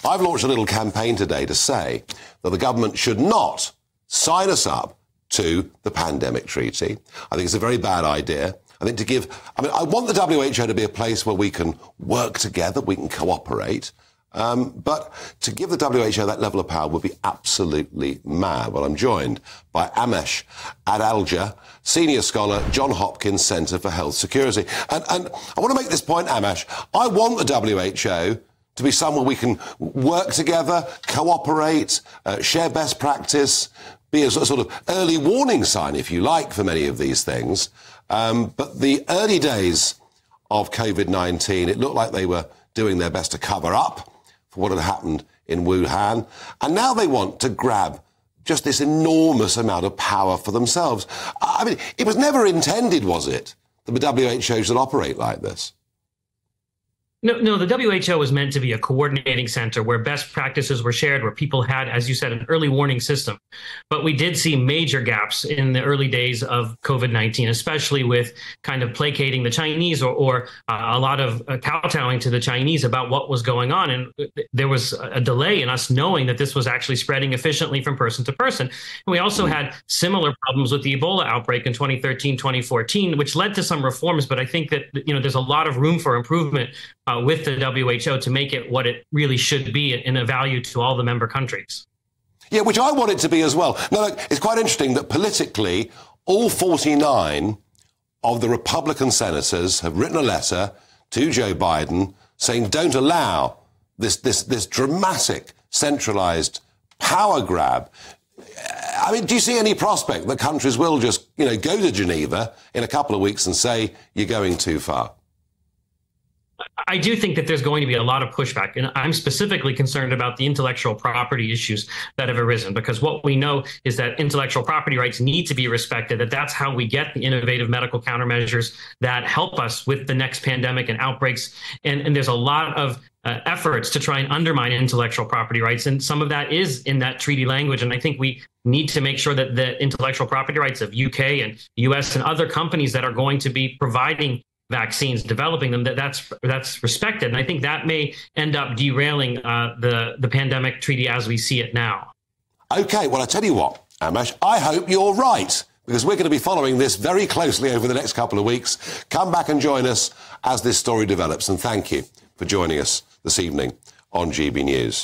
I've launched a little campaign today to say that the government should not sign us up to the pandemic treaty. I think it's a very bad idea. I think I want the WHO to be a place where we can work together, we can cooperate. But to give the WHO that level of power would be absolutely mad. Well, I'm joined by Amesh Adalja, senior scholar, John Hopkins Center for Health Security. And I want to make this point, Amesh. I want the WHO to be somewhere we can work together, cooperate, share best practice, be a sort of early warning sign, if you like, for many of these things. But the early days of COVID-19, it looked like they were doing their best to cover up for what had happened in Wuhan. And now they want to grab just this enormous amount of power for themselves. I mean, it was never intended, was it, that the WHO should operate like this? No, the WHO was meant to be a coordinating center where best practices were shared, where people had, as you said, an early warning system. But we did see major gaps in the early days of COVID-19, especially with kind of placating the Chinese or a lot of kowtowing to the Chinese about what was going on. And there was a delay in us knowing that this was actually spreading efficiently from person to person. And we also had similar problems with the Ebola outbreak in 2013, 2014, which led to some reforms. But I think that, there's a lot of room for improvement with the WHO to make it what it really should be in a value to all the member countries. Yeah, which I want it to be as well. Now, look, it's quite interesting that politically, all 49 of the Republican senators have written a letter to Joe Biden saying don't allow this dramatic centralized power grab. I mean, do you see any prospect that countries will just, go to Geneva in a couple of weeks and say you're going too far? I do think that there's going to be a lot of pushback, and I'm specifically concerned about the intellectual property issues that have arisen, because what we know is that intellectual property rights need to be respected, that's how we get the innovative medical countermeasures that help us with the next pandemic and outbreaks. And there's a lot of efforts to try and undermine intellectual property rights, and some of that is in that treaty language. And I think we need to make sure that the intellectual property rights of UK and US and other companies that are going to be providing vaccines, developing them, that's respected. And I think that may end up derailing the pandemic treaty as we see it now. OK, well, I tell you what, Amesh, I hope you're right, because we're going to be following this very closely over the next couple of weeks. Come back and join us as this story develops. And thank you for joining us this evening on GB News.